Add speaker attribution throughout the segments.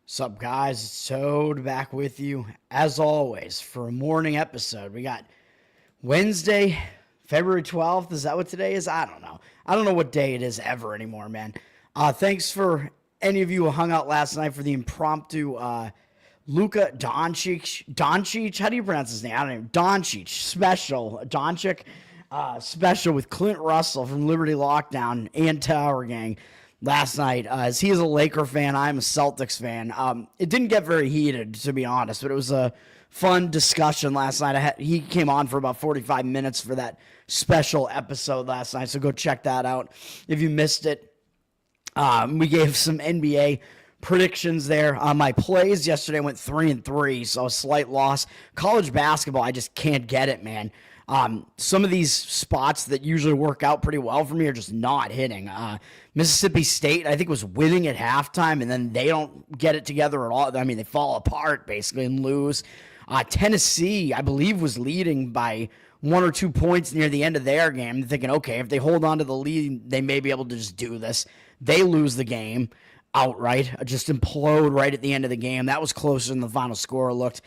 Speaker 1: Sup, guys? It's Toad back with you as always for a morning episode. We got Wednesday, February 12th. Is that what today is? I don't know. I don't know what day it is ever anymore, man. Thanks for any of you who hung out last night for the impromptu Luka Doncic. How do you pronounce his name? I don't know. Doncic special. Doncic special with Clint Russell from Liberty Lockdown and Tower Gang last night. As he is a Laker fan, I'm a Celtics fan. It didn't get very heated, to be honest, but it was a fun discussion last night. He came on for about 45 minutes for that special episode last night, so go check that out if you missed it. We gave some NBA predictions there. My plays yesterday went 3-3, so a slight loss. College basketball, I just can't get it, man. Some of these spots that usually work out pretty well for me are just not hitting. Mississippi State, I think, was winning at halftime, and then they don't get it together at all. I mean, they fall apart, basically, and lose. Tennessee, I believe, was leading by 1 or 2 points near the end of their game. They're thinking, okay, if they hold on to the lead, they may be able to just do this. They lose the game outright, just implode right at the end of the game. That was closer than the final score looked.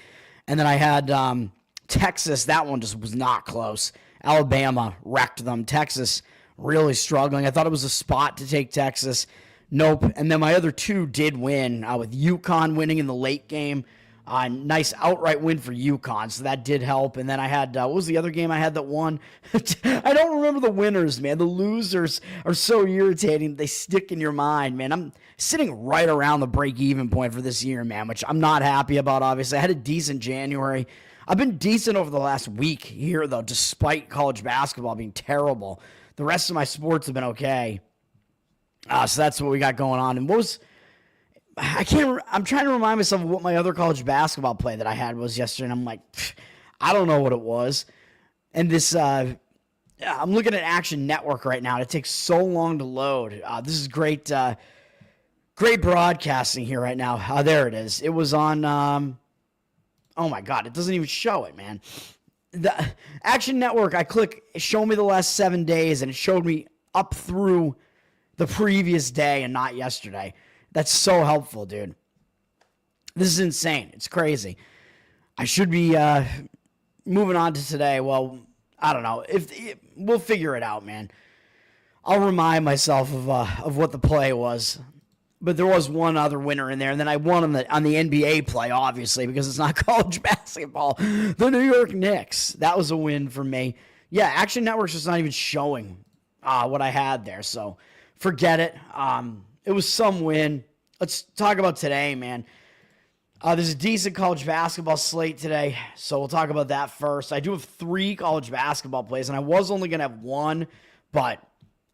Speaker 1: And then I had Texas. That one just was not close. Alabama wrecked them. Texas really struggling. I thought it was a spot to take Texas. Nope. And then my other two did win, with UConn winning in the late game. Nice outright win for UConn, so that did help. And then I had, what was the other game I had that won? I don't remember the winners, man. The losers are so irritating. They stick in your mind, man. I'm sitting right around the break-even point for this year, man, which I'm not happy about, obviously. I had a decent January. I've been decent over the last week here, though, despite college basketball being terrible. The rest of my sports have been okay. So that's what we got going on. And I'm trying to remind myself of what my other college basketball play that I had was yesterday, and I'm like, I don't know what it was. And this, I'm looking at Action Network right now, and it takes so long to load. This is great, great broadcasting here right now. There it is. It was on, oh my God, it doesn't even show it, man. The Action Network, I click, show me the last 7 days, and it showed me up through the previous day and not yesterday. That's so helpful, dude. This is insane. It's crazy. I should be moving on to today. Well, I don't know. We'll figure it out, man. I'll remind myself of what the play was. But there was one other winner in there, and then I won on the NBA play, obviously, because it's not college basketball. The New York Knicks. That was a win for me. Yeah, Action Network's just not even showing what I had there, so forget it. It was some win. Let's talk about today, man. There's a decent college basketball slate today, so we'll talk about that first. I do have 3 college basketball plays, and I was only going to have 1, but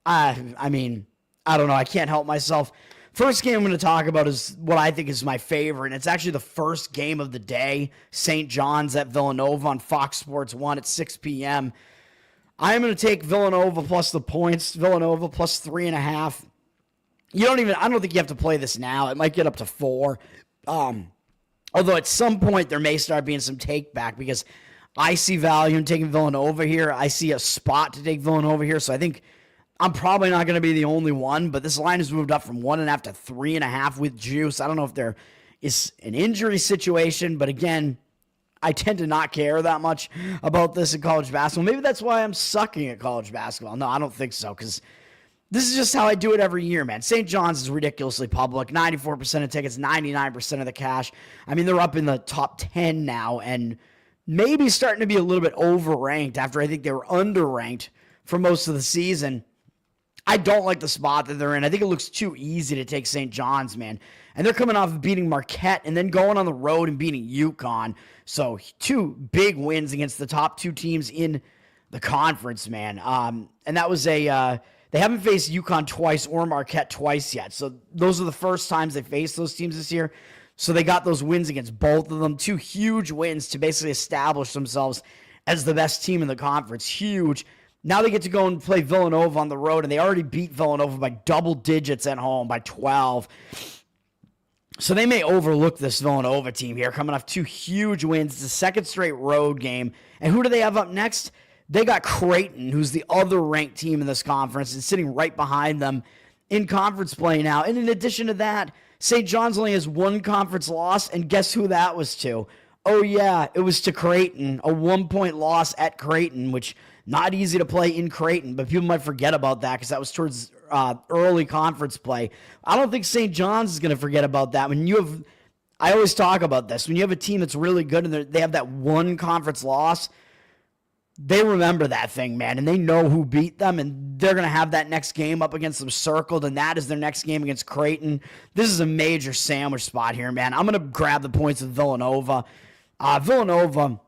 Speaker 1: I mean, I don't know. I can't help myself. First game I'm going to talk about is what I think is my favorite, and it's actually the first game of the day. St. John's at Villanova on Fox Sports 1 at 6 p.m. I'm going to take Villanova plus the points, Villanova plus 3.5. I don't think you have to play this now. It might get up to 4. Although at some point there may start being some take back because I see value in taking Villanova here. I see a spot to take Villanova here. So I think I'm probably not going to be the only one, but this line has moved up from 1.5 to 3.5 with juice. I don't know if there is an injury situation, but again, I tend to not care that much about this in college basketball. Maybe that's why I'm sucking at college basketball. No, I don't think so, because this is just how I do it every year, man. St. John's is ridiculously public. 94% of tickets, 99% of the cash. I mean, they're up in the top 10 now and maybe starting to be a little bit overranked after I think they were underranked for most of the season. I don't like the spot that they're in. I think it looks too easy to take St. John's, man. And they're coming off of beating Marquette and then going on the road and beating UConn. So 2 big wins against the top 2 teams in the conference, man. And that was they haven't faced UConn twice or Marquette twice yet. So those are the first times they faced those teams this year. So they got those wins against both of them. 2 huge wins to basically establish themselves as the best team in the conference. Huge. Now they get to go and play Villanova on the road, and they already beat Villanova by double digits at home, by 12. So they may overlook this Villanova team here, coming off 2 huge wins. It's the second straight road game. And who do they have up next? They got Creighton, who's the other ranked team in this conference, and sitting right behind them in conference play now. And in addition to that, St. John's only has one conference loss, and guess who that was to? Oh, yeah, it was to Creighton, a 1-point loss at Creighton, which not easy to play in Creighton, but people might forget about that because that was towards early conference play. I don't think St. John's is going to forget about that. I always talk about this. When you have a team that's really good and they have that one conference loss, they remember that thing, man, and they know who beat them, and they're going to have that next game up against them circled, and that is their next game against Creighton. This is a major sandwich spot here, man. I'm going to grab the points with Villanova. Villanova,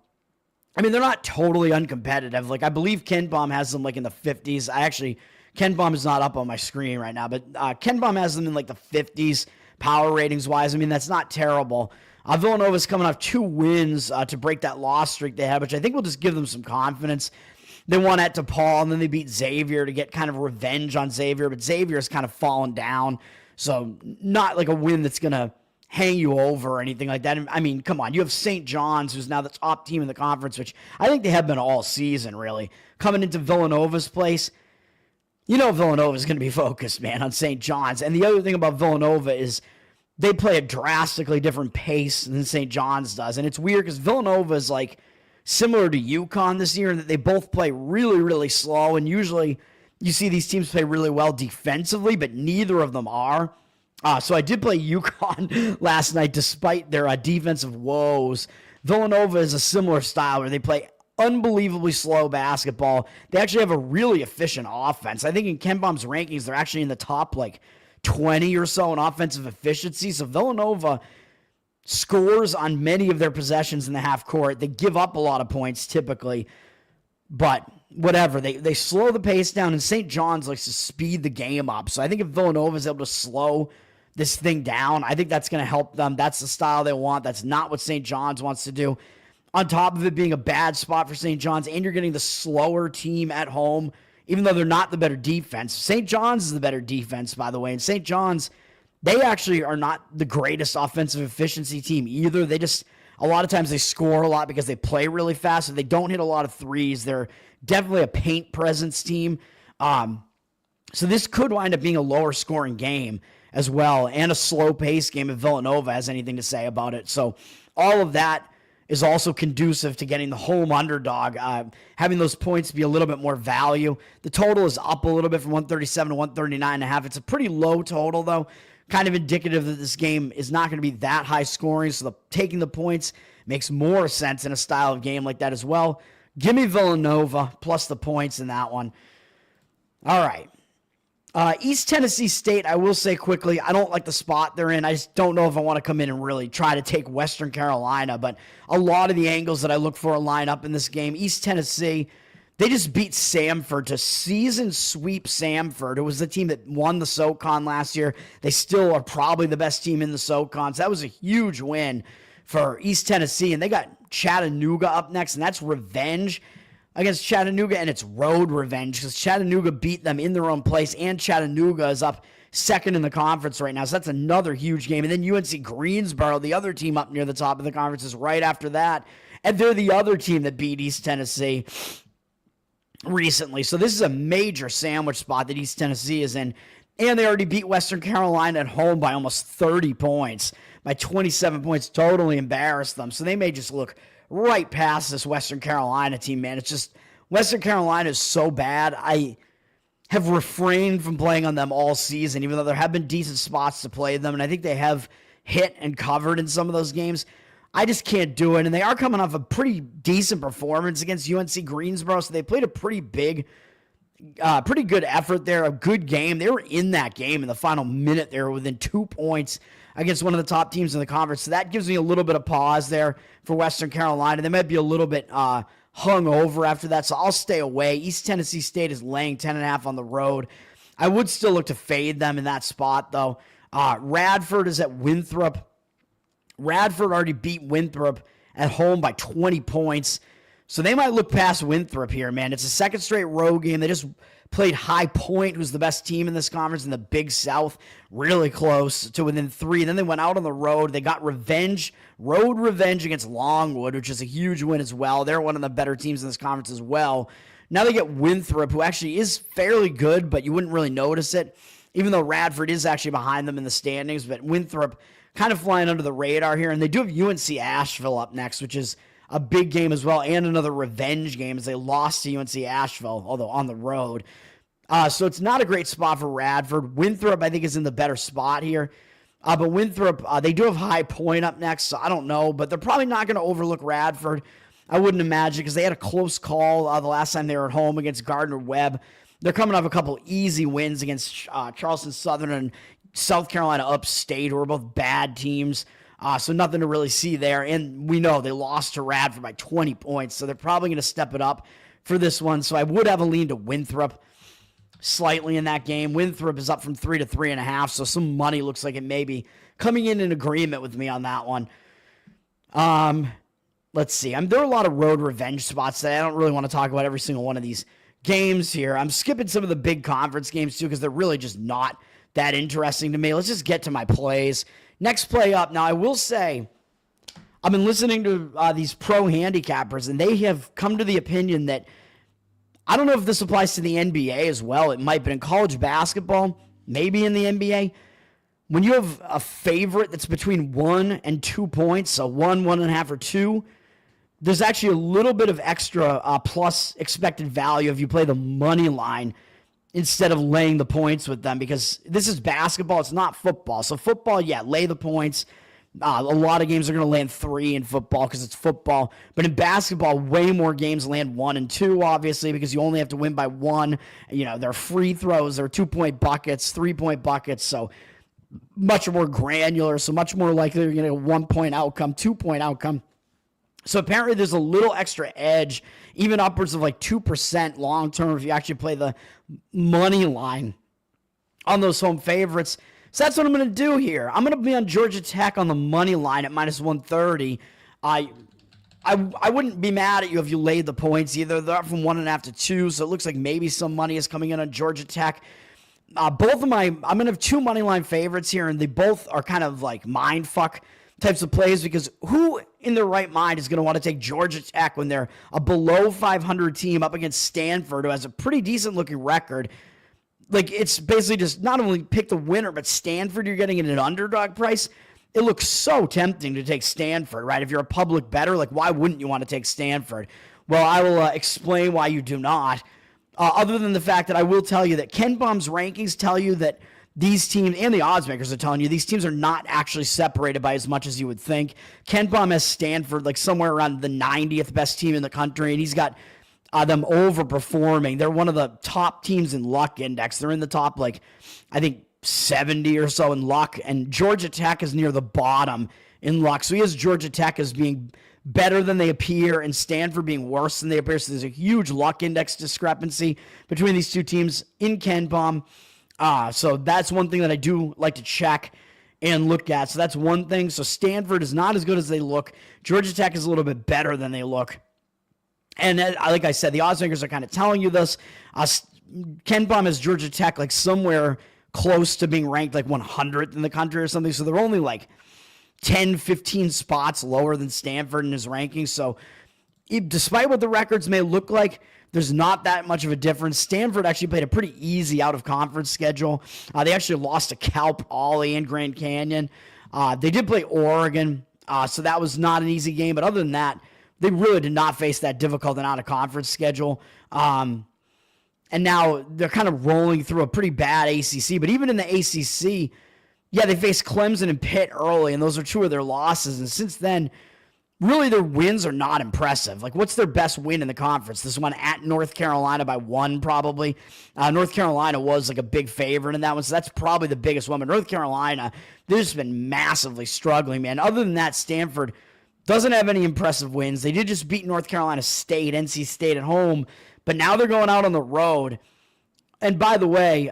Speaker 1: I mean, they're not totally uncompetitive. Like, I believe KenPom has them, like, in the 50s. KenPom is not up on my screen right now, but KenPom has them in, like, the 50s power ratings-wise. I mean, that's not terrible. Villanova's coming off 2 wins to break that loss streak they had, which I think will just give them some confidence. They won at DePaul, and then they beat Xavier to get kind of revenge on Xavier, but Xavier's kind of fallen down, so not like a win that's going to hang you over or anything like that. I mean, come on, you have St. John's, who's now the top team in the conference, which I think they have been all season, really, coming into Villanova's place. You know Villanova's going to be focused, man, on St. John's, and the other thing about Villanova is they play a drastically different pace than St. John's does. And it's weird because Villanova is like similar to UConn this year in that they both play really, really slow. And usually you see these teams play really well defensively, but neither of them are. So I did play UConn last night despite their defensive woes. Villanova is a similar style where they play unbelievably slow basketball. They actually have a really efficient offense. I think in KenPom's rankings, they're actually in the top 20 or so in offensive efficiency. So Villanova scores on many of their possessions in the half court. They give up a lot of points typically, but whatever. They slow the pace down, and St. John's likes to speed the game up. So I think if Villanova is able to slow this thing down, I think that's going to help them. That's the style they want. That's not what St. John's wants to do. On top of it being a bad spot for St. John's, and you're getting the slower team at home, even though they're not the better defense. St. John's is the better defense, by the way. And St. John's, they actually are not the greatest offensive efficiency team either. They just, a lot of times they score a lot because they play really fast, and they don't hit a lot of threes. They're definitely a paint presence team. So this could wind up being a lower scoring game as well, and a slow pace game if Villanova has anything to say about it. So all of that is also conducive to getting the home underdog, having those points be a little bit more value. The total is up a little bit from 137 to 139.5. It's a pretty low total, though, kind of indicative that this game is not going to be that high scoring, so taking the points makes more sense in a style of game like that as well. Give me Villanova plus the points in that one. All right. East Tennessee State, I will say quickly, I don't like the spot they're in. I just don't know if I want to come in and really try to take Western Carolina, but a lot of the angles that I look for line up in this game. East Tennessee, they just beat Samford to season sweep Samford. It was the team that won the SoCon last year. They still are probably the best team in the SoCon, so that was a huge win for East Tennessee, and they got Chattanooga up next, and that's revenge against Chattanooga, and it's road revenge because Chattanooga beat them in their own place, and Chattanooga is up second in the conference right now, so that's another huge game. And then UNC Greensboro, the other team up near the top of the conference, is right after that, and they're the other team that beat East Tennessee recently. So this is a major sandwich spot that East Tennessee is in, and they already beat Western Carolina at home by almost 30 points, by 27 points, totally embarrassed them. So they may just look right past this Western Carolina team, man. It's just, Western Carolina is so bad. I have refrained from playing on them all season, even though there have been decent spots to play them, and I think they have hit and covered in some of those games. I just can't do it, and they are coming off a pretty decent performance against UNC Greensboro, so they played a pretty good effort there, a good game. They were in that game in the final minute. They were within 2 points against one of the top teams in the conference. So that gives me a little bit of pause there for Western Carolina. They might be a little bit hung over after that, so I'll stay away. East Tennessee State is laying 10.5 on the road. I would still look to fade them in that spot, though. Radford is at Winthrop. Radford already beat Winthrop at home by 20 points. So they might look past Winthrop here, man. It's a second straight road game. They just played High Point, who's the best team in this conference in the Big South, really close to within 3. Then they went out on the road. They got road revenge against Longwood, which is a huge win as well. They're one of the better teams in this conference as well. Now they get Winthrop, who actually is fairly good, but you wouldn't really notice it. even though Radford is actually behind them in the standings. But Winthrop kind of flying under the radar here. And they do have UNC Asheville up next, which is a big game as well, and another revenge game as they lost to UNC Asheville, although on the road. So it's not a great spot for Radford. Winthrop, I think, is in the better spot here. But Winthrop, they do have High Point up next, so I don't know. But they're probably not going to overlook Radford. I wouldn't imagine, because they had a close call the last time they were at home against Gardner-Webb. They're coming off a couple easy wins against Charleston Southern and South Carolina Upstate, who are both bad teams. So nothing to really see there. And we know they lost to Radford by 20 points, so they're probably going to step it up for this one. So I would have a lean to Winthrop slightly in that game. Winthrop is up from 3 to 3.5, so some money looks like it may be coming in agreement with me on that one. Let's see. There are a lot of road revenge spots that I don't really want to talk about every single one of these games here. I'm skipping some of the big conference games too because they're really just not that interesting to me. Let's just get to my plays. Next play up. Now, I will say, I've been listening to these pro handicappers, and they have come to the opinion that, I don't know if this applies to the NBA as well. It might, but in college basketball, maybe in the NBA, when you have a favorite that's between 1 and 2 points, so 1, 1.5, or 2, there's actually a little bit of extra plus expected value if you play the money line instead of laying the points with them, because this is basketball. It's not football. So football, yeah, lay the points. A lot of games are going to land 3 in football because it's football. But in basketball, way more games land 1 and 2, obviously, because you only have to win by 1. There are free throws, there are 2-point buckets, 3-point buckets. So much more granular, so much more likely you're going to get a 1-point outcome, 2-point outcome. So apparently there's a little extra edge, even upwards of like 2% long-term if you actually play the money line on those home favorites. So that's what I'm going to do here. I'm going to be on Georgia Tech on the money line at minus 130. I wouldn't be mad at you if you laid the points either. They're up from 1.5 to 2, so it looks like maybe some money is coming in on Georgia Tech. I'm going to have 2 money line favorites here, and they both are kind of like mind fuck types of plays, because who in their right mind is going to want to take Georgia Tech when they're a below 500 team up against Stanford, who has a pretty decent looking record? Like, it's basically just not only pick the winner, but Stanford, you're getting at an underdog price. It looks so tempting to take Stanford, right? If you're a public bettor, like, why wouldn't you want to take Stanford? Well, I will explain why you do not. Other than the fact that I will tell you that Ken Palm's rankings tell you that these teams, and the odds makers are telling you, these teams are not actually separated by as much as you would think. Ken Palm has Stanford like somewhere around the 90th best team in the country, and he's got them overperforming. They're one of the top teams in luck index. They're in the top, like, I think 70 or so in luck, and Georgia Tech is near the bottom in luck. So he has Georgia Tech as being better than they appear and Stanford being worse than they appear. So there's a huge luck index discrepancy between these two teams in Ken Palm. So that's one thing that I do like to check and look at. So that's one thing. So Stanford is not as good as they look. Georgia Tech is a little bit better than they look. And like I said, the odds makers are kind of telling you this. Ken Palm has Georgia Tech like somewhere close to being ranked like 100th in the country or something. So they're only like 10, 15 spots lower than Stanford in his rankings. So despite what the records may look like, there's not that much of a difference. Stanford actually played a pretty easy out-of-conference schedule. They actually lost to Cal Poly and Grand Canyon. They did play Oregon, so that was not an easy game. But other than that, they really did not face that difficult an out-of-conference schedule. And now they're kind of rolling through a pretty bad ACC. But even in the ACC, yeah, they faced Clemson and Pitt early, and those are 2 of their losses. And since then, really, their wins are not impressive. Like, what's their best win in the conference? This one at North Carolina by 1, probably. North Carolina was like a big favorite in that one, so that's probably the biggest one. But North Carolina, they've just been massively struggling, man. Other than that, Stanford doesn't have any impressive wins. They did just beat North Carolina State, NC State at home, but now they're going out on the road. And by the way,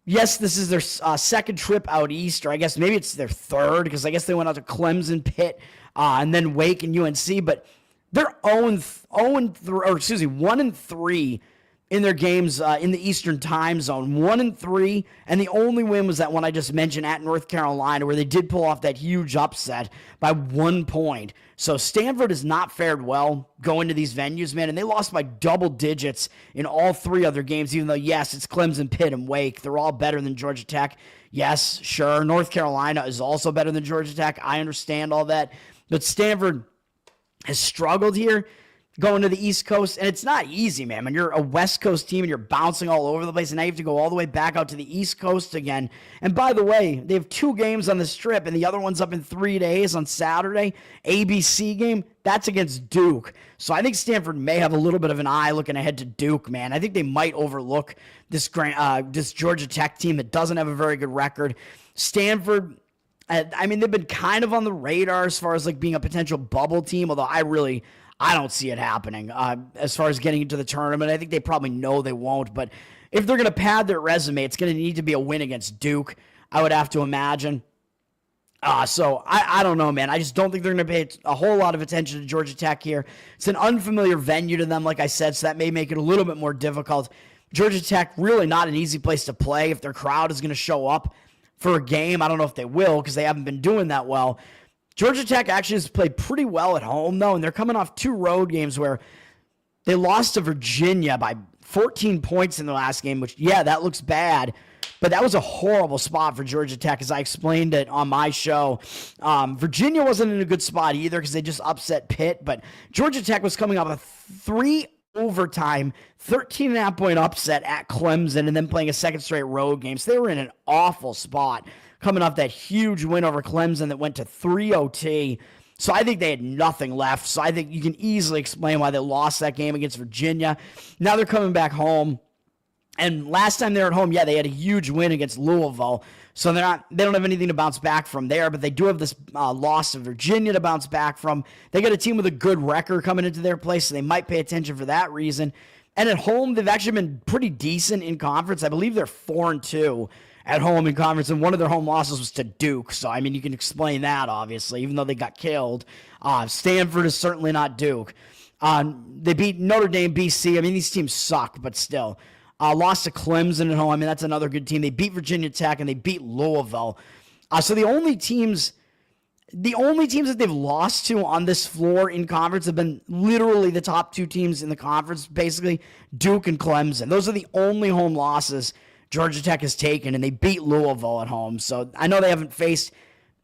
Speaker 1: yes, this is their second trip out east, or I guess maybe it's their third, because I guess they went out to Clemson, Pitt, and then Wake and UNC, but they're 1-3 in their games in the Eastern time zone, 1-3, and the only win was that one I just mentioned at North Carolina, where they did pull off that huge upset by 1 point. So Stanford has not fared well going to these venues, man, and they lost by double digits in all 3 other games, even though, yes, it's Clemson, Pitt, and Wake. They're all better than Georgia Tech. Yes, sure, North Carolina is also better than Georgia Tech. I understand all that, but Stanford has struggled here going to the East Coast, and it's not easy, man. When you're a West Coast team and you're bouncing all over the place, and now you have to go all the way back out to the East Coast again. And by the way, they have 2 games on the strip, and the other one's up in 3 days on Saturday. ABC game, that's against Duke. So I think Stanford may have a little bit of an eye looking ahead to Duke, man. I think they might overlook this Georgia Tech team that doesn't have a very good record. Stanford, I mean, they've been kind of on the radar as far as like being a potential bubble team, although I don't see it happening as far as getting into the tournament. I think they probably know they won't, but if they're going to pad their resume, it's going to need to be a win against Duke, I would have to imagine. So I don't know, man. I just don't think they're going to pay a whole lot of attention to Georgia Tech here. It's an unfamiliar venue to them, like I said, so that may make it a little bit more difficult. Georgia Tech, really not an easy place to play if their crowd is going to show up for a game. I don't know if they will because they haven't been doing that well. Georgia Tech actually has played pretty well at home, though, and they're coming off 2 road games where they lost to Virginia by 14 points in the last game, which, yeah, that looks bad, but that was a horrible spot for Georgia Tech, as I explained it on my show. Virginia wasn't in a good spot either because they just upset Pitt, but Georgia Tech was coming off a 3 overtime, 13.5-point upset at Clemson and then playing a second straight road game, so they were in an awful spot coming off that huge win over Clemson that went to 3 OT. So I think they had nothing left. So I think you can easily explain why they lost that game against Virginia. Now they're coming back home. And last time they were at home, yeah, they had a huge win against Louisville. So they don't have anything to bounce back from there, but they do have this loss of Virginia to bounce back from. They got a team with a good record coming into their place, so they might pay attention for that reason. And at home, they've actually been pretty decent in conference. I believe they're 4-2. At home in conference, and one of their home losses was to Duke. So, I mean, you can explain that, obviously, even though they got killed. Stanford is certainly not Duke. They beat Notre Dame, BC. I mean, these teams suck, but still. Lost to Clemson at home. I mean, that's another good team. They beat Virginia Tech, and they beat Louisville. So the only teams that they've lost to on this floor in conference have been literally the top 2 teams in the conference, basically, Duke and Clemson. Those are the only home losses Georgia Tech has taken, and they beat Louisville at home. So I know they haven't faced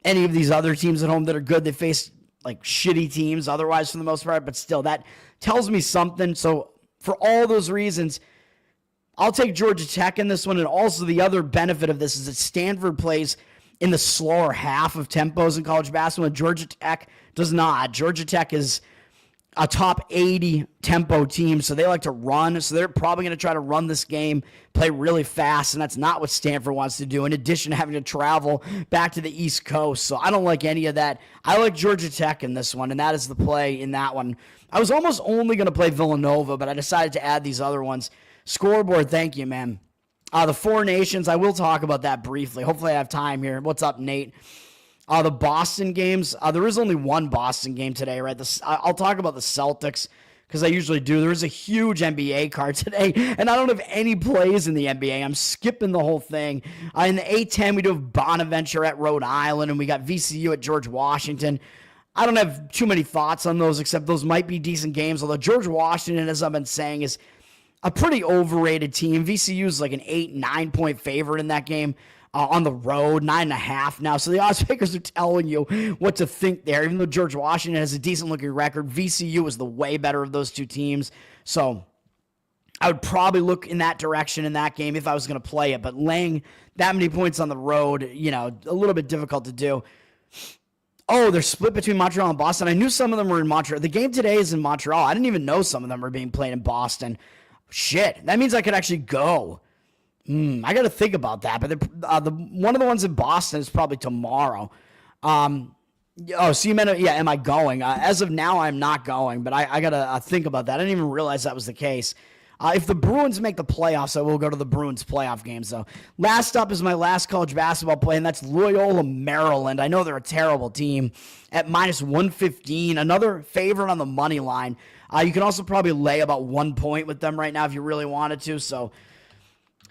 Speaker 1: any of these other teams at home that are good. They faced like shitty teams otherwise for the most part, but still that tells me something. So for all those reasons, I'll take Georgia Tech in this one. And also the other benefit of this is that Stanford plays in the slower half of tempos in college basketball, and Georgia Tech does not. Georgia Tech is a top 80 tempo team, so they like to run, so they're probably going to try to run this game, play really fast, and that's not what Stanford wants to do, in addition to having to travel back to the East Coast. So I don't like any of that. I like Georgia Tech in this one, and that is the play in that one. I was almost only going to play Villanova, but I decided to add these other ones. Scoreboard, thank you, man. The 4 Nations, I will talk about that briefly. Hopefully I have time here. What's up, Nate? The Boston games, there is only one Boston game today, right? I'll talk about the Celtics because I usually do. There is a huge NBA card today, and I don't have any plays in the NBA. I'm skipping the whole thing. In the A-10, we do have Bonaventure at Rhode Island, and we got VCU at George Washington. I don't have too many thoughts on those, except those might be decent games, although George Washington, as I've been saying, is a pretty overrated team. VCU is like an 8-9 point favorite in that game. On the road, 9.5 now. So the odds makers are telling you what to think there. Even though George Washington has a decent-looking record, VCU is the way better of those 2 teams. So I would probably look in that direction in that game if I was going to play it. But laying that many points on the road, a little bit difficult to do. Oh, they're split between Montreal and Boston. I knew some of them were in Montreal. The game today is in Montreal. I didn't even know some of them were being played in Boston. Shit, that means I could actually go. I got to think about that, but one of the ones in Boston is probably tomorrow. So you meant, am I going? As of now, I'm not going, but I got to think about that. I didn't even realize that was the case. If the Bruins make the playoffs, I will go to the Bruins playoff game. So last up is my last college basketball play, and that's Loyola, Maryland. I know they're a terrible team at minus 115. Another favorite on the money line. You can also probably lay about 1 point with them right now if you really wanted to. So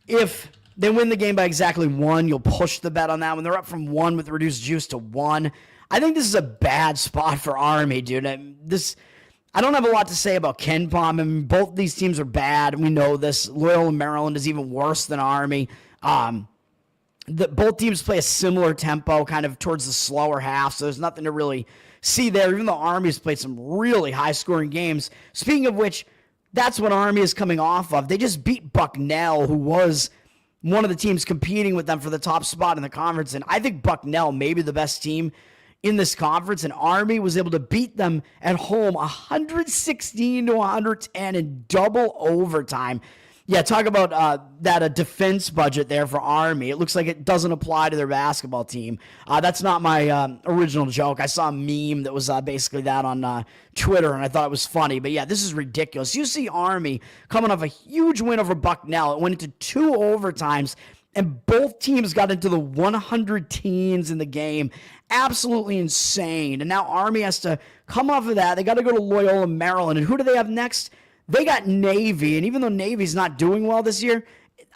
Speaker 1: if they win the game by exactly 1, you'll push the bet on that. When they're up from 1 with reduced juice to 1, I think this is a bad spot for Army, dude. I don't have a lot to say about Ken Palm. I mean, both these teams are bad. We know this. Loyola, Maryland is even worse than Army. Both teams play a similar tempo, kind of towards the slower half, so there's nothing to really see there, even though Army's played some really high-scoring games. Speaking of which, that's what Army is coming off of. They just beat Bucknell, who was one of the teams competing with them for the top spot in the conference, and I think Bucknell may be the best team in this conference, and Army was able to beat them at home 116 to 110 in double overtime. Yeah, talk about a defense budget there for Army. It looks like it doesn't apply to their basketball team. That's not my original joke. I saw a meme that was basically that on Twitter, and I thought it was funny. But yeah, this is ridiculous. You see Army coming off a huge win over Bucknell. It went into 2 overtimes, and both teams got into the 100 teens in the game. Absolutely insane. And now Army has to come off of that. They got to go to Loyola, Maryland. And who do they have next? They got Navy. And even though Navy's not doing well this year,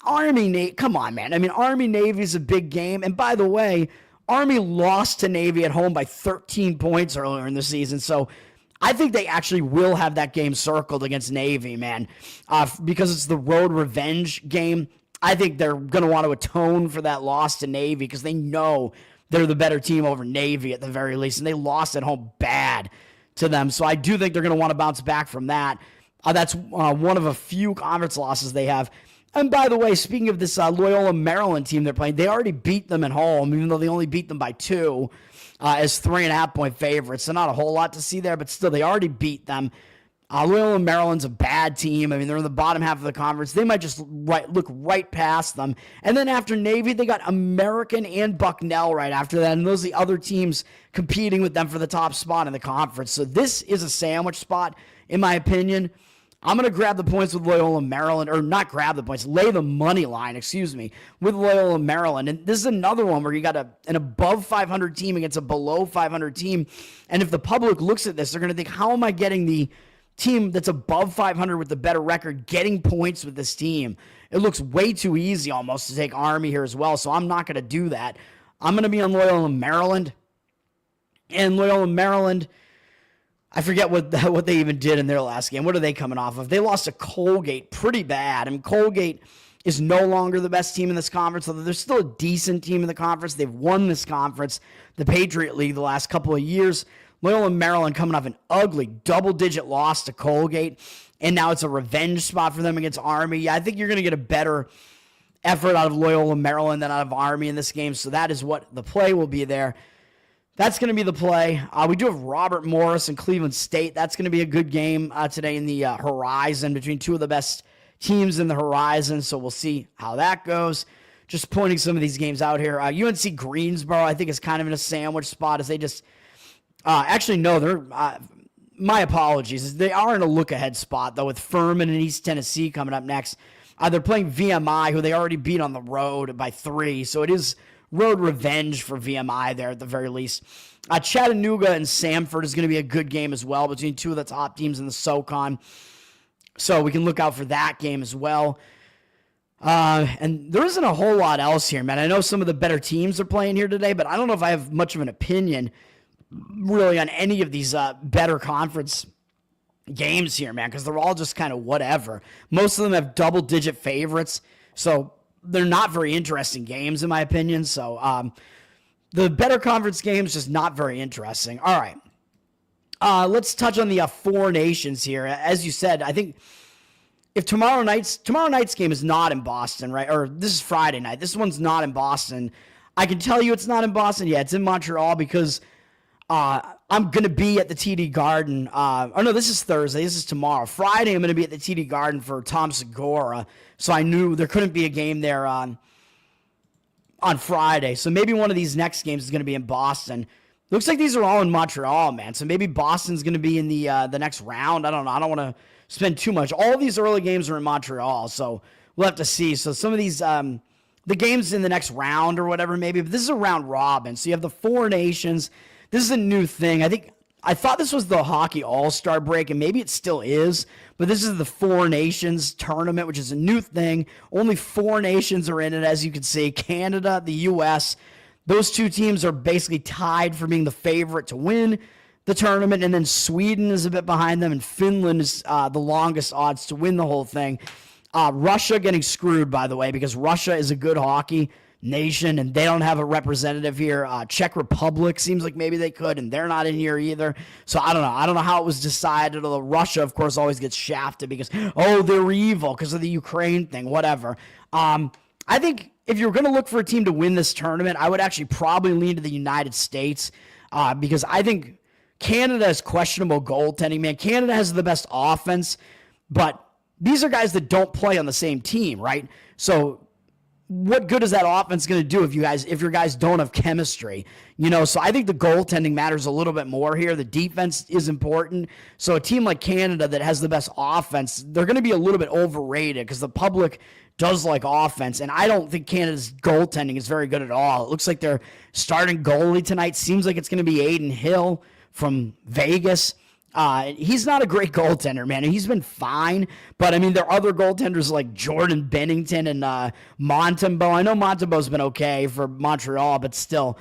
Speaker 1: Army, come on, man. I mean, Army-Navy is a big game. And by the way, Army lost to Navy at home by 13 points earlier in the season. So I think they actually will have that game circled against Navy, man, because it's the road revenge game. I think they're going to want to atone for that loss to Navy because they know they're the better team over Navy at the very least, and they lost at home bad to them. So I do think they're going to want to bounce back from that. That's one of a few conference losses they have. And by the way, speaking of this Loyola, Maryland team they're playing, they already beat them at home, even though they only beat them by 2 as 3.5-point favorites. So not a whole lot to see there, but still, they already beat them. Loyola, Maryland's a bad team. I mean, they're in the bottom half of the conference. They might just look right past them. And then after Navy, they got American and Bucknell right after that. And those are the other teams competing with them for the top spot in the conference. So this is a sandwich spot, in my opinion. I'm going to grab the points with Loyola, Maryland, or not grab the points, lay the money line, with Loyola, Maryland. And this is another one where you got an above 500 team against a below 500 team. And if the public looks at this, they're going to think, how am I getting the team that's above 500 with the better record getting points with this team? It looks way too easy almost to take Army here as well, so I'm not going to do that. I'm going to be on Loyola, Maryland. And Loyola, Maryland, I forget what they even did in their last game. What are they coming off of? They lost to Colgate pretty bad. I mean, Colgate is no longer the best team in this conference, although they're still a decent team in the conference. They've won this conference, the Patriot League, the last couple of years. Loyola, Maryland coming off an ugly double-digit loss to Colgate, and now it's a revenge spot for them against Army. Yeah, I think you're going to get a better effort out of Loyola, Maryland than out of Army in this game, so that is what the play will be there. That's going to be the play. We do have Robert Morris and Cleveland State. That's going to be a good game today in the Horizon between two of the best teams in the Horizon, so we'll see how that goes. Just pointing some of these games out here. UNC Greensboro, I think, is kind of in a sandwich spot as they just actually, no, they're my apologies. They are in a look-ahead spot, though, with Furman and East Tennessee coming up next. They're playing VMI, who they already beat on the road by 3, so it is road revenge for VMI there at the very least. Chattanooga and Samford is going to be a good game as well between two of the top teams in the SoCon, so we can look out for that game as well. And there isn't a whole lot else here, man. I know some of the better teams are playing here today, but I don't know if I have much of an opinion really on any of these better conference games here, man, because they're all just kind of whatever. Most of them have double-digit favorites, so they're not very interesting games, in my opinion. So the better conference games, just not very interesting. All right. Let's touch on the Four Nations here. As you said, I think if tomorrow night's game is not in Boston, right? Or this is Friday night. This one's not in Boston. I can tell you it's not in Boston. Yeah, it's in Montreal because I'm going to be at the TD Garden. Oh, no, this is Thursday. This is tomorrow. Friday, I'm going to be at the TD Garden for Tom Segura. So I knew there couldn't be a game there on Friday. So maybe one of these next games is going to be in Boston. Looks like these are all in Montreal, man. So maybe Boston's going to be in the next round. I don't know. I don't want to spend too much. All these early games are in Montreal, so we'll have to see. So some of these, the games in the next round or whatever, maybe, but this is a round robin. So you have the four nations. This is a new thing. I thought this was the hockey all-star break, and maybe it still is, but this is the four nations tournament, which is a new thing. Only four nations are in it, as you can see. Canada, the U.S., those two teams are basically tied for being the favorite to win the tournament, and then Sweden is a bit behind them, and Finland is the longest odds to win the whole thing. Russia getting screwed, by the way, because Russia is a good hockey nation, and they don't have a representative here. Czech Republic seems like maybe they could, and they're not in here either. So I don't know. I don't know how it was decided, although Russia, of course, always gets shafted because, oh, they're evil because of the Ukraine thing, whatever. I think if you're going to look for a team to win this tournament, I would actually probably lean to the United States because I think Canada has questionable goaltending, man. Canada has the best offense, but these are guys that don't play on the same team, right? So what good is that offense going to do if your guys don't have chemistry? So I think the goaltending matters a little bit more here. The defense is important. So a team like Canada that has the best offense, they're going to be a little bit overrated because the public does like offense, and I don't think Canada's goaltending is very good at all. It looks like their starting goalie tonight seems like it's going to be Aiden Hill from Vegas. He's not a great goaltender, man. He's been fine, but I mean, there are other goaltenders like Jordan Bennington and Montembeault. I know Montembeault's been okay for Montreal, but still,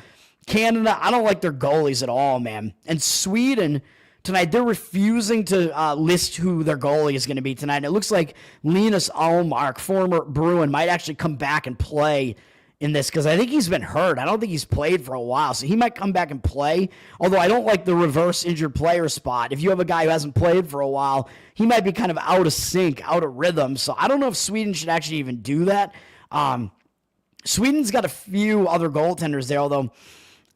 Speaker 1: Canada, I don't like their goalies at all, man. And Sweden tonight, they're refusing to list who their goalie is going to be tonight. And it looks like Linus Ullmark, former Bruin, might actually come back and play in this because I think he's been hurt. I don't think he's played for a while, so he might come back and play, although I don't like the reverse injured player spot. If you have a guy who hasn't played for a while, he might be kind of out of sync, out of rhythm, so I don't know if Sweden should actually even do that. Sweden's got a few other goaltenders there, although,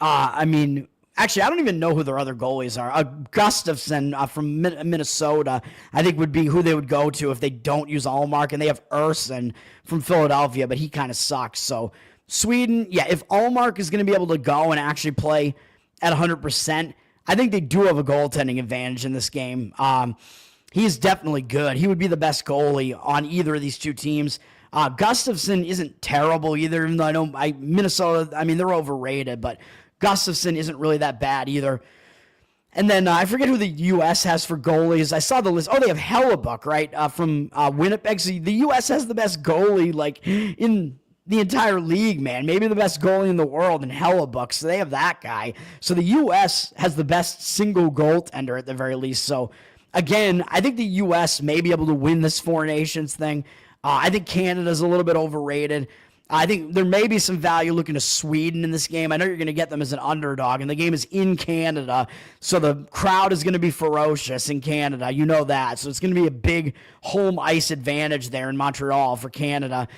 Speaker 1: actually, I don't even know who their other goalies are. Gustafsson from Minnesota, I think, would be who they would go to if they don't use Ullmark, and they have Urson from Philadelphia, but he kind of sucks. So Sweden, yeah, if Ullmark is going to be able to go and actually play at 100%, I think they do have a goaltending advantage in this game. He is definitely good. He would be the best goalie on either of these two teams. Gustafsson isn't terrible either, even though I know Minnesota, they're overrated, but Gustafsson isn't really that bad either. And then I forget who the U.S. has for goalies. I saw the list. Oh, they have Hellebuck, right, from Winnipeg. So the U.S. has the best goalie, like, in the entire league, man. Maybe the best goalie in the world in Hellebuck. So they have that guy. So the U.S. has the best single goaltender at the very least. So, again, I think the U.S. may be able to win this Four Nations thing. I think Canada's a little bit overrated. I think there may be some value looking to Sweden in this game. I know you're going to get them as an underdog, and the game is in Canada, so the crowd is going to be ferocious in Canada. You know that. So it's going to be a big home ice advantage there in Montreal for Canada.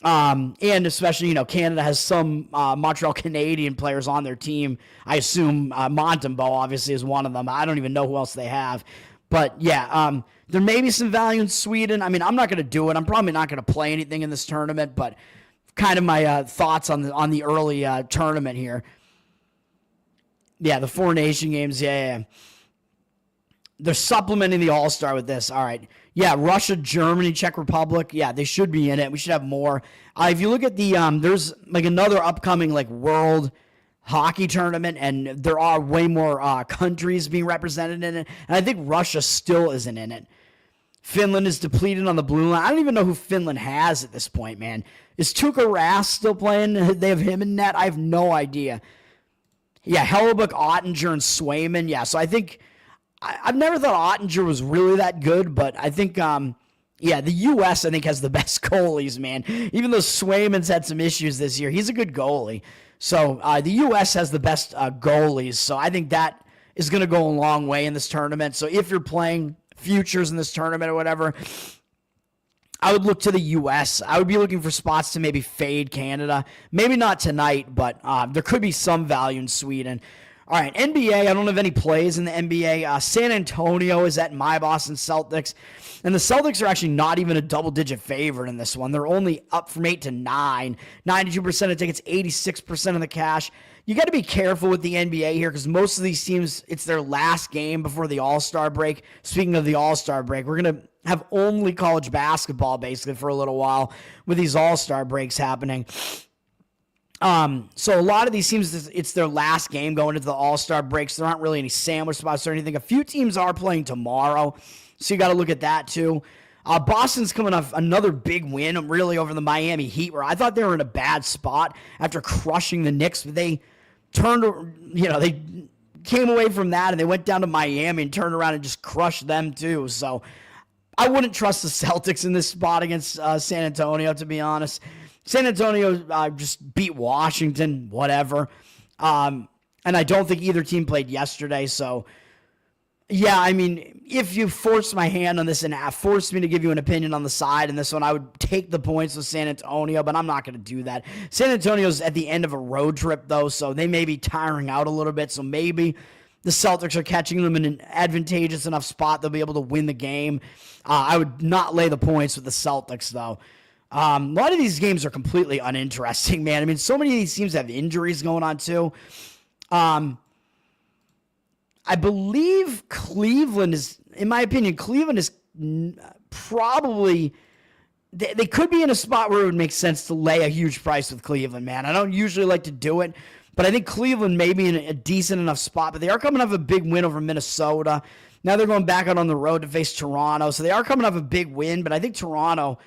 Speaker 1: And especially, Canada has some Montreal Canadian players on their team. I assume Montembeault obviously is one of them. I don't even know who else they have. But, yeah, there may be some value in Sweden. I'm not going to do it. I'm probably not going to play anything in this tournament, but kind of my thoughts on the early tournament here. Yeah, the Four Nation games, yeah. They're supplementing the All-Star with this. All right. Yeah, Russia, Germany, Czech Republic. Yeah, they should be in it. We should have more. If you look at the there's like another upcoming like world hockey tournament, and there are way more countries being represented in it. And I think Russia still isn't in it. Finland is depleted on the blue line. I don't even know who Finland has at this point, man. Is Tuukka Rask still playing? They have him in net? I have no idea. Yeah, Hellebuck, Ottinger, and Swayman. Yeah, so I think I've never thought Ottinger was really that good, but I think, the U.S., I think, has the best goalies, man. Even though Swayman's had some issues this year, he's a good goalie. So the U.S. has the best goalies, so I think that is going to go a long way in this tournament. So if you're playing futures in this tournament or whatever, I would look to the U.S. I would be looking for spots to maybe fade Canada. Maybe not tonight, but there could be some value in Sweden. All right, NBA, I don't have any plays in the NBA. San Antonio is at my Boston Celtics. And the Celtics are actually not even a double-digit favorite in this one. They're only up from 8 to 9. 92% of tickets, 86% of the cash. you got to be careful with the NBA here because most of these teams, it's their last game before the All-Star break. Speaking of the All-Star break, we're going to have only college basketball basically for a little while with these All-Star breaks happening. So a lot of these teams, it's their last game going into the All-Star breaks. There aren't really any sandwich spots or anything. A few teams are playing tomorrow, so you got to look at that too. Boston's coming off another big win, really, over the Miami Heat, where I thought they were in a bad spot after crushing the Knicks, but they they came away from that and they went down to Miami and turned around and just crushed them too. So I wouldn't trust the Celtics in this spot against San Antonio, to be honest. San Antonio just beat Washington, whatever. And I don't think either team played yesterday, so yeah, I mean, if you force my hand on this and force me to give you an opinion on the side in this one, I would take the points with San Antonio, but I'm not going to do that. San Antonio's at the end of a road trip, though, so they may be tiring out a little bit, so maybe the Celtics are catching them in an advantageous enough spot they'll be able to win the game. I would not lay the points with the Celtics, though. A lot of these games are completely uninteresting, man. I mean, so many of these teams have injuries going on, too. I believe Cleveland is, in my opinion, Cleveland is probably, they could be in a spot where it would make sense to lay a huge price with Cleveland, man. I don't usually like to do it, but I think Cleveland may be in a decent enough spot, but they are coming off a big win over Minnesota. Now they're going back out on the road to face Toronto, so they are coming off a big win, but I think Toronto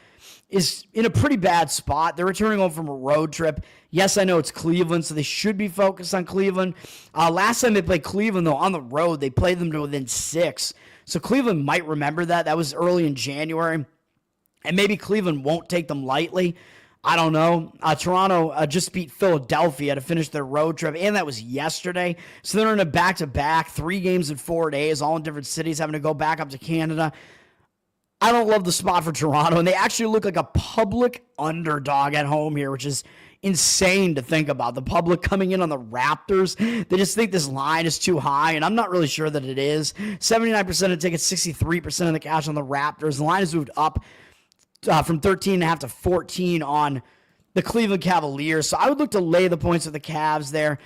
Speaker 1: is in a pretty bad spot. They're returning home from a road trip. Yes, I know it's Cleveland, so they should be focused on Cleveland. Last time they played Cleveland, though, on the road, they played them to within 6. So Cleveland might remember that. That was early in January. And maybe Cleveland won't take them lightly. I don't know. Toronto just beat Philadelphia to finish their road trip, and that was yesterday. So they're in a back-to-back, 3 games in 4 days, all in different cities, having to go back up to Canada. I don't love the spot for Toronto, and they actually look like a public underdog at home here, which is insane to think about. The public coming in on the Raptors, they just think this line is too high, and I'm not really sure that it is. 79% of tickets, 63% of the cash on the Raptors. The line has moved up from 13.5 to 14 on the Cleveland Cavaliers, so I would look to lay the points with the Cavs there.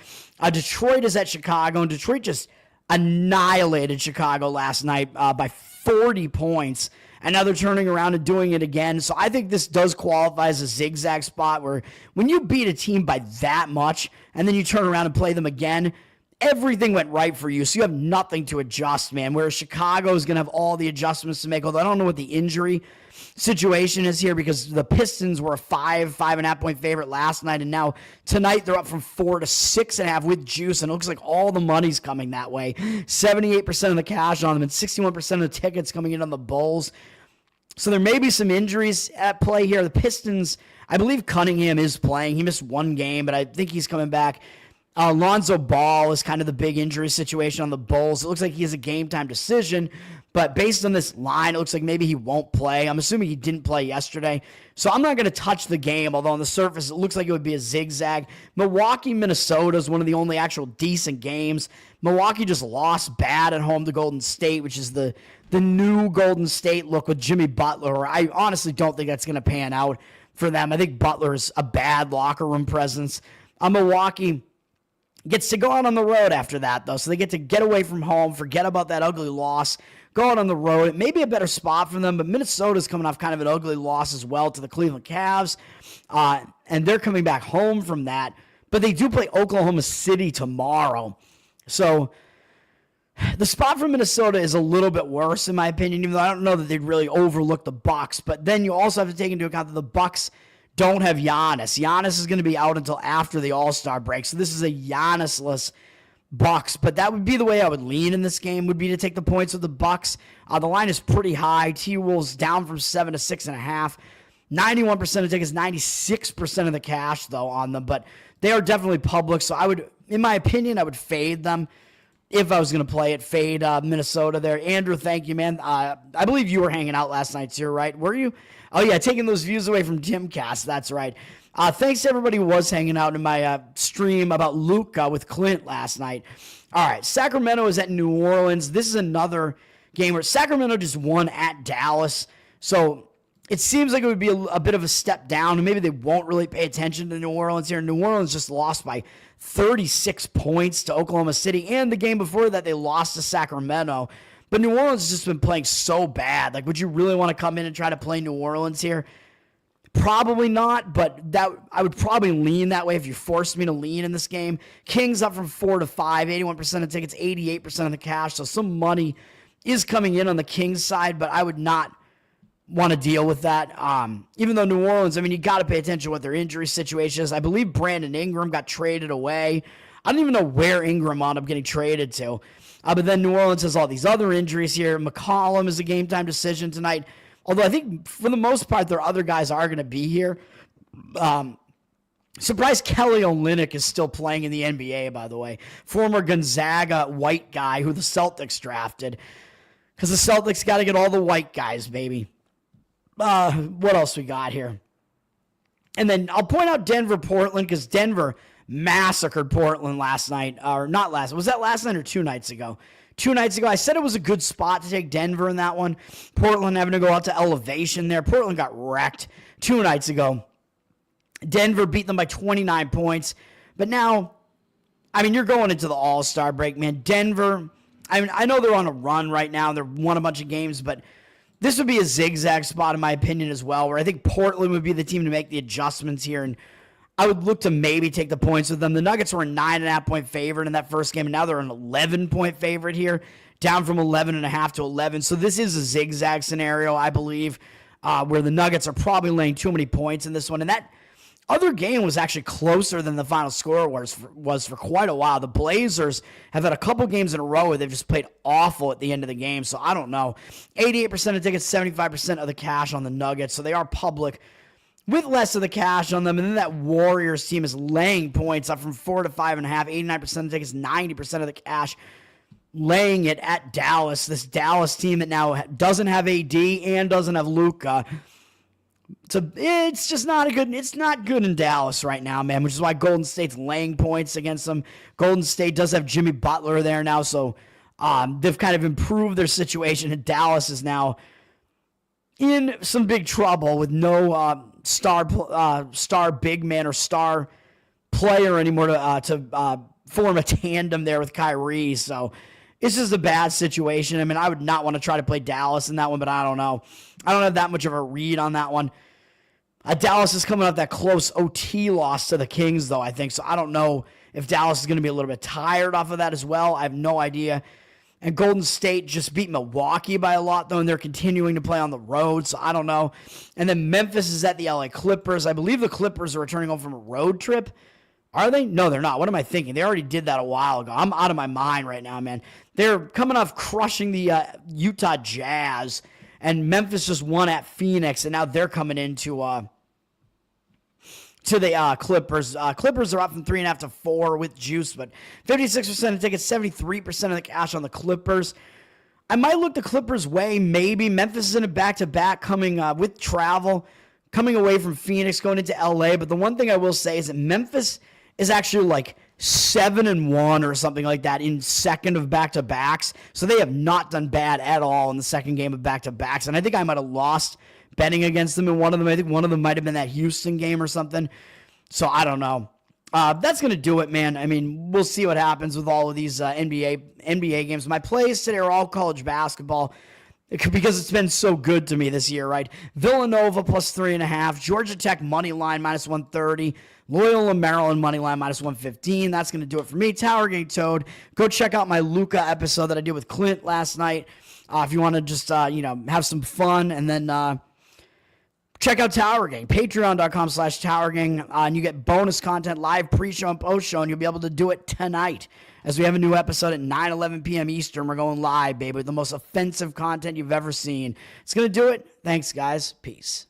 Speaker 1: Detroit is at Chicago, and Detroit just annihilated Chicago last night by 40 points. And now they're turning around and doing it again. So I think this does qualify as a zigzag spot where when you beat a team by that much and then you turn around and play them again, everything went right for you. So you have nothing to adjust, man. Whereas Chicago is going to have all the adjustments to make. Although I don't know what the injury situation is here because the Pistons were a 5.5 point favorite last night. And now tonight they're up from 4 to 6.5 with juice. And it looks like all the money's coming that way. 78% of the cash on them and 61% of the tickets coming in on the Bulls. So there may be some injuries at play here. The Pistons, I believe Cunningham is playing. He missed 1 game, but I think he's coming back. Lonzo Ball is kind of the big injury situation on the Bulls. It looks like he has a game-time decision, but based on this line, it looks like maybe he won't play. I'm assuming he didn't play yesterday. So I'm not going to touch the game, although on the surface it looks like it would be a zigzag. Milwaukee, Minnesota is one of the only actual decent games. Milwaukee just lost bad at home to Golden State, which is the new Golden State look with Jimmy Butler. I honestly don't think that's going to pan out for them. I think Butler's a bad locker room presence. Milwaukee gets to go out on the road after that, though, so they get to get away from home, forget about that ugly loss, go out on the road. It may be a better spot for them, but Minnesota's coming off kind of an ugly loss as well to the Cleveland Cavs, and they're coming back home from that. But they do play Oklahoma City tomorrow. So the spot for Minnesota is a little bit worse, in my opinion, even though I don't know that they'd really overlook the Bucks. But then you also have to take into account that the Bucks don't have Giannis. Giannis is going to be out until after the All-Star break. So this is a Giannis-less Bucks. But that would be the way I would lean in this game, would be to take the points with the Bucks. The line is pretty high. T-Wolves down from 7 to 6.5. 91% of tickets, 96% of the cash, though, on them. But they are definitely public. So I would, in my opinion, I would fade them. If I was going to play it, fade Minnesota there. Andrew, thank you, man. I believe you were hanging out last night too, right? Were you? Oh, yeah, taking those views away from Timcast. That's right. Thanks to everybody who was hanging out in my stream about Luka with Clint last night. All right, Sacramento is at New Orleans. This is another game where Sacramento just won at Dallas. So it seems like it would be a bit of a step down, and maybe they won't really pay attention to New Orleans here. New Orleans just lost by 36 points to Oklahoma City, and the game before that, they lost to Sacramento. But New Orleans has just been playing so bad. Like, would you really want to come in and try to play New Orleans here? Probably not, but I would probably lean that way if you forced me to lean in this game. Kings up from 4 to 5, 81% of tickets, 88% of the cash. So some money is coming in on the Kings side, but I would not want to deal with that. Even though New Orleans, I mean, you got to pay attention to what their injury situation is. I believe Brandon Ingram got traded away. I don't even know where Ingram wound up getting traded to. But then New Orleans has all these other injuries here. McCollum is a game-time decision tonight. Although I think for the most part, their other guys are going to be here. Surprised Kelly Olynyk is still playing in the NBA, by the way. Former Gonzaga white guy who the Celtics drafted. Because the Celtics got to get all the white guys, baby. What else we got here? And then I'll point out Denver-Portland because Denver massacred Portland last night. Or not last. Was that last night or 2 nights ago? 2 nights ago, I said it was a good spot to take Denver in that one. Portland having to go out to elevation there. Portland got wrecked 2 nights ago. Denver beat them by 29 points. But now, I mean, you're going into the All-Star break, man. Denver, I mean, I know they're on a run right now. They've won a bunch of games, but this would be a zigzag spot in my opinion as well, where I think Portland would be the team to make the adjustments here, and I would look to maybe take the points with them. The Nuggets were a 9.5-point favorite in that first game, and now they're an 11-point favorite here, down from 11.5 to 11. So this is a zigzag scenario, I believe, where the Nuggets are probably laying too many points in this one. And that other game was actually closer than the final score was for quite a while. The Blazers have had a couple games in a row where they've just played awful at the end of the game, so I don't know. 88% of tickets, 75% of the cash on the Nuggets, so they are public with less of the cash on them. And then that Warriors team is laying points up from 4 to 5.5, 89% of the tickets, 90% of the cash, laying it at Dallas. This Dallas team that now doesn't have AD and doesn't have Luka. So it's just not it's not good in Dallas right now, man, which is why Golden State's laying points against them. Golden State does have Jimmy Butler there now, so they've kind of improved their situation, and Dallas is now in some big trouble with no star big man or star player anymore to form a tandem there with Kyrie. So it's just a bad situation. I mean, I would not want to try to play Dallas in that one, but I don't know. I don't have that much of a read on that one. Dallas is coming off that close OT loss to the Kings, though, I think. So I don't know if Dallas is going to be a little bit tired off of that as well. I have no idea. And Golden State just beat Milwaukee by a lot, though, and they're continuing to play on the road, so I don't know. And then Memphis is at the LA Clippers. I believe the Clippers are returning home from a road trip. Are they? No, they're not. What am I thinking? They already did that a while ago. I'm out of my mind right now, man. They're coming off crushing the Utah Jazz, and Memphis just won at Phoenix, and now they're coming into to the Clippers. Clippers are up from 3.5 to 4 with juice, but 56% of tickets, 73% of the cash on the Clippers. I might look the Clippers' way, maybe. Memphis is in a back-to-back coming with travel, coming away from Phoenix, going into LA. But the one thing I will say is that Memphis is actually like 7-1 or something like that in second of back-to-backs. So they have not done bad at all in the second game of back-to-backs. And I think I might have lost betting against them in one of them. I think one of them might have been that Houston game or something. So I don't know. That's going to do it, man. I mean, we'll see what happens with all of these NBA games. My plays today are all college basketball because it's been so good to me this year, right? Villanova plus 3.5. Georgia Tech money line minus 130. Loyola Maryland money line minus 115. That's going to do it for me. Tower Gang Toad. Go check out my Luka episode that I did with Clint last night. If you want to just, have some fun, and then check out Tower Gang, patreon.com/Tower Gang, and you get bonus content, live pre-show and post-show, and you'll be able to do it tonight as we have a new episode at 9:11 p.m. Eastern. We're going live, baby, with the most offensive content you've ever seen. It's going to do it. Thanks, guys. Peace.